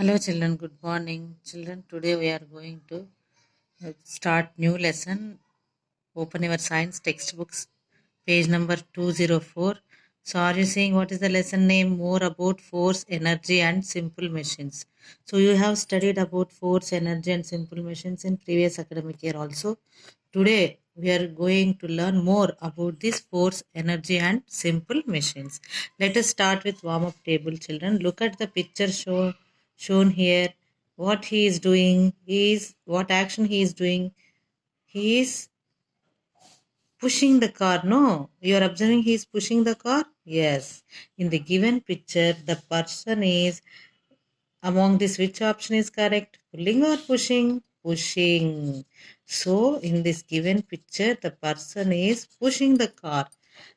Hello children, good morning. Children, today we are going to start new lesson. Open your science textbooks, page number 204. So are you seeing what is the lesson name? More about force, energy and simple machines. So you have studied about force, energy and simple machines in previous academic year also. Today we are going to learn more about this force, energy and simple machines. Let us start with warm-up table, children. Look at the picture shown here. What he is doing is what action he is doing. He is pushing the car. No, you are observing he is pushing the car. Yes. In the given picture, the person is among this, which option is correct? Pulling or pushing? Pushing. So, in this given picture, the person is pushing the car.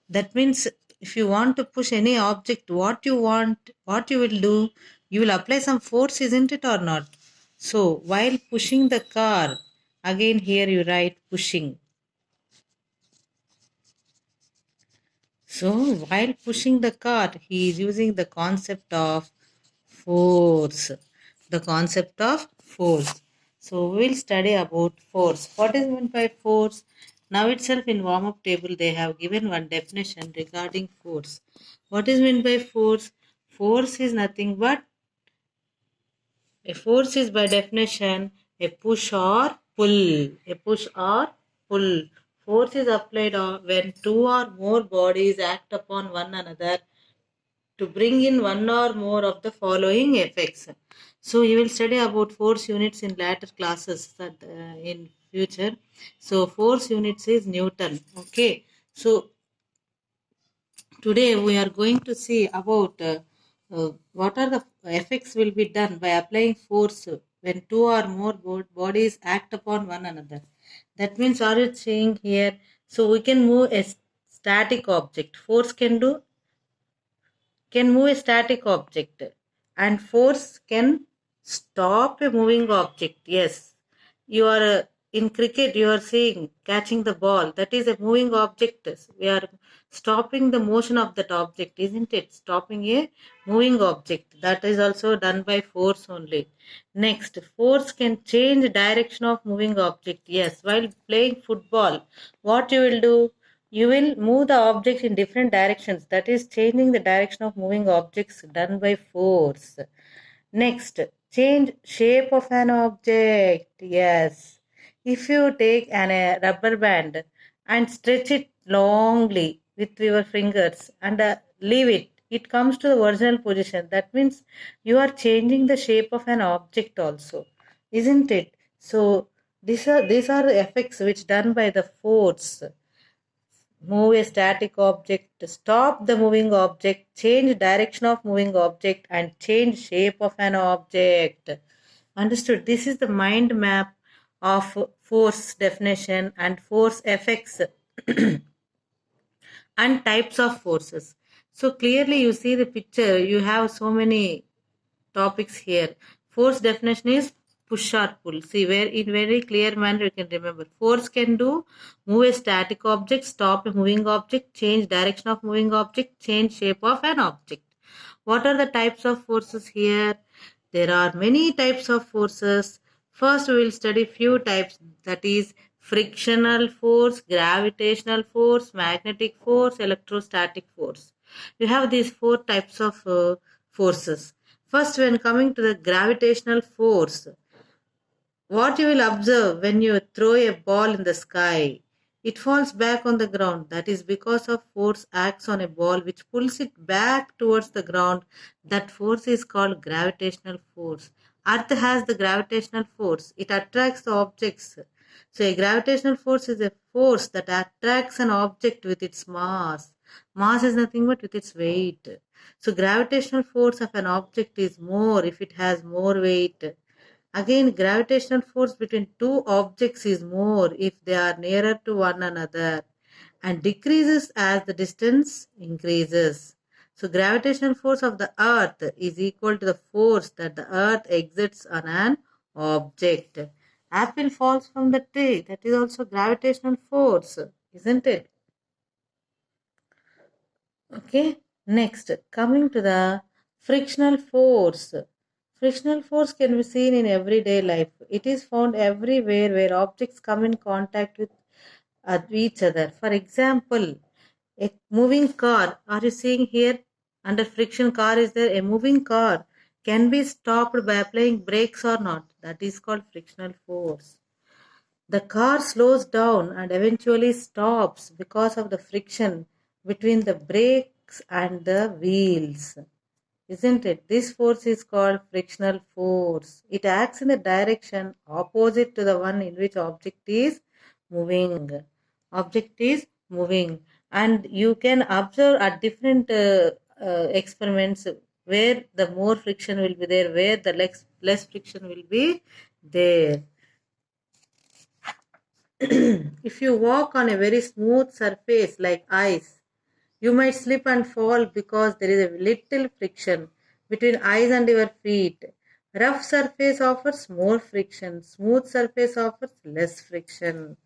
That means if you want to push any object, what you will do? You will apply some force, isn't it or not? So, while pushing the car, again here you write pushing. So, while pushing the car, he is using the concept of force. The concept of force. So, we will study about force. What is meant by force? Now itself in warm-up table, they have given one definition regarding force. What is meant by force? Force is nothing but a force is by definition a push or pull. A push or pull. Force is applied when two or more bodies act upon one another to bring in one or more of the following effects. So you will study about force units in later classes that in future. So force units is Newton. Okay. So today we are going to see about what are the effects will be done by applying force when two or more bodies act upon one another. That means are you saying here? So we can move a static object. Force can move a static object and force can stop a moving object. Yes, you are in cricket, you are seeing catching the ball, that is a moving object. We are stopping the motion of that object, isn't it? Stopping a moving object, that is also done by force only. Next, force can change direction of moving object. Yes, while playing football, what you will do? You will move the objects in different directions. That is changing the direction of moving objects done by force. Next, change shape of an object. Yes. If you take a rubber band and stretch it longly with your fingers and leave it, it comes to the original position. That means you are changing the shape of an object also, isn't it? So these are the effects which done by the force. Move a static object, stop the moving object, change direction of moving object and change shape of an object. Understood? This is the mind map of force definition and force effects and types of forces. So clearly you see the picture, you have so many topics here. Force definition is push or pull. See, where in very clear manner you can remember. Force can do move a static object, stop a moving object, change direction of moving object, change shape of an object. What are the types of forces here? There are many types of forces. First, we will study few types, that is frictional force, gravitational force, magnetic force, electrostatic force. We have these four types of forces. First, when coming to the gravitational force, what you will observe when you throw a ball in the sky, it falls back on the ground. That is because of force acts on a ball which pulls it back towards the ground. That force is called gravitational force. Earth has the gravitational force. It attracts the objects. So a gravitational force is a force that attracts an object with its mass. Mass is nothing but with its weight. So gravitational force of an object is more if it has more weight. Again, gravitational force between two objects is more if they are nearer to one another and decreases as the distance increases. So, gravitational force of the earth is equal to the force that the earth exerts on an object. Apple falls from the tree, that is also gravitational force, isn't it? Okay, next, coming to the frictional force. Frictional force can be seen in everyday life. It is found everywhere where objects come in contact with each other. For example, a moving car. Are you seeing here? Under friction, car is there. A moving car can be stopped by applying brakes or not. That is called frictional force. The car slows down and eventually stops because of the friction between the brakes and the wheels. Isn't it? This force is called frictional force. It acts in the direction opposite to the one in which object is moving. Object is moving, and you can observe at different experiments where the more friction will be there, where the less friction will be there. If you walk on a very smooth surface like ice, you might slip and fall because there is a little friction between ice and your feet. Rough surface offers more friction, smooth surface offers less friction.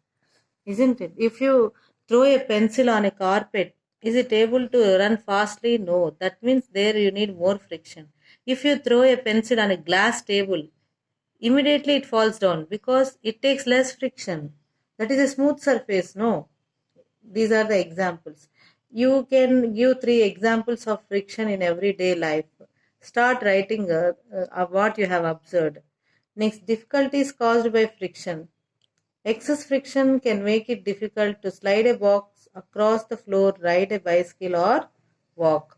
Isn't it? If you throw a pencil on a carpet, is it able to run fastly? No. That means there you need more friction. If you throw a pencil on a glass table, immediately it falls down because it takes less friction. That is a smooth surface. No. These are the examples. You can give three examples of friction in everyday life. Start writing what you have observed. Next, difficulties caused by friction. Excess friction can make it difficult to slide a box across the floor, ride a bicycle, or walk.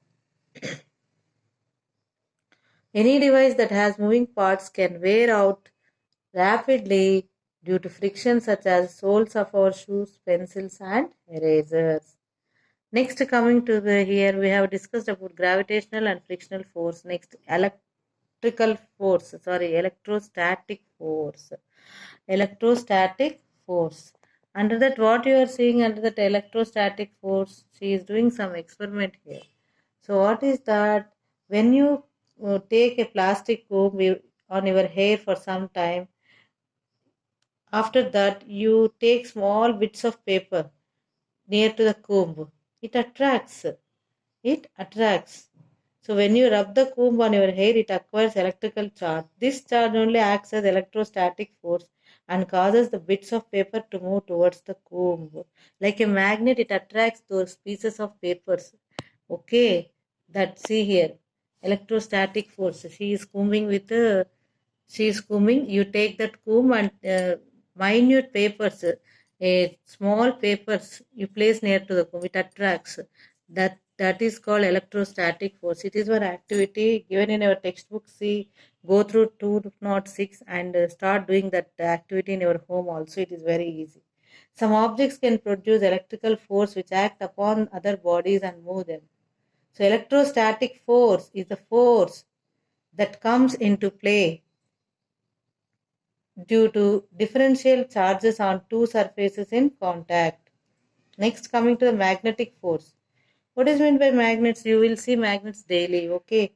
Any device that has moving parts can wear out rapidly due to friction, such as soles of our shoes, pencils, and erasers. Next, coming to the here, we have discussed about gravitational and frictional force. Next, electrostatic force. Electrostatic force. Under that, what you are seeing under that electrostatic force, she is doing some experiment here. So, what is that? When you take a plastic comb on your hair for some time, after that, you take small bits of paper near to the comb. It attracts. It attracts. So when you rub the comb on your hair, it acquires electrical charge. This charge only acts as electrostatic force and causes the bits of paper to move towards the comb. Like a magnet, it attracts those pieces of papers. Okay, that see here, electrostatic force. She is combing. You take that comb and minute papers, small papers you place near to the comb. It attracts. That is called electrostatic force. It is one activity given in our textbook. See, go through 206 and start doing that activity in your home also. It is very easy. Some objects can produce electrical force which act upon other bodies and move them. So electrostatic force is the force that comes into play due to differential charges on two surfaces in contact. Next, coming to the magnetic force. What is meant by magnets? You will see magnets daily. Okay.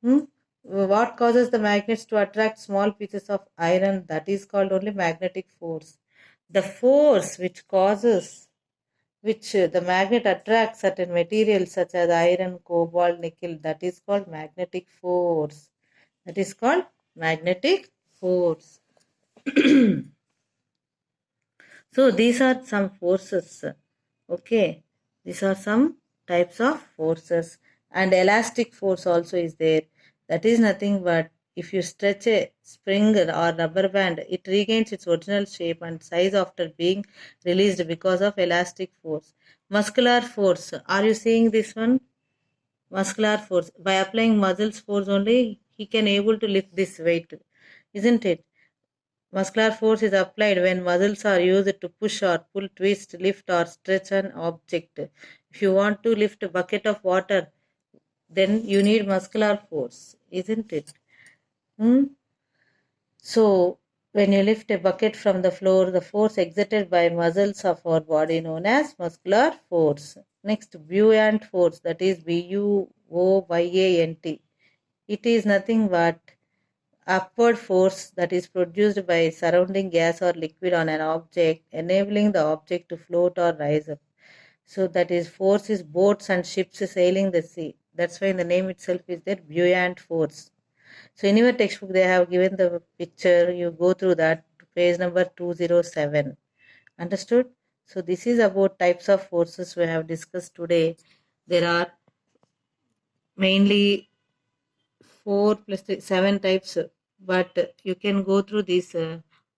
Hmm? What causes the magnets to attract small pieces of iron? That is called only magnetic force. The force which the magnet attracts certain materials such as iron, cobalt, nickel, that is called magnetic force. That is called magnetic force. So these are some forces. Okay, these are some types of forces, and elastic force also is there. That is nothing but if you stretch a spring or rubber band, it regains its original shape and size after being released because of elastic force. Muscular force. Are you seeing this one? Muscular force. By applying muscles force only, he can able to lift this weight, isn't it? Muscular force is applied when muscles are used to push or pull, twist, lift, or stretch an object. If you want to lift a bucket of water, then you need muscular force, isn't it? Hmm? So, when you lift a bucket from the floor, the force exerted by muscles of our body known as muscular force. Next, buoyant force, that is Buoyant. It is nothing but upward force that is produced by surrounding gas or liquid on an object, enabling the object to float or rise up. So that is force is boats and ships sailing the sea. That's why in the name itself is there buoyant force. So in your textbook, they have given the picture. You go through that, page number 207. Understood? So this is about types of forces we have discussed today. There are mainly 4 plus 3, 7 types, but you can go through these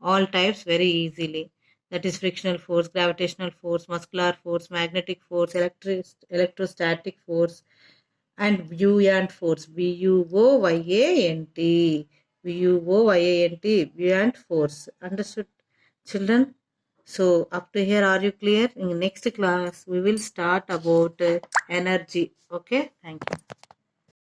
all types very easily. That is frictional force, gravitational force, muscular force, magnetic force, electrostatic force, and buoyant force. Buoyant. Buoyant force. Understood, children? So up to here, are you clear? In next class, we will start about energy. Okay, thank you.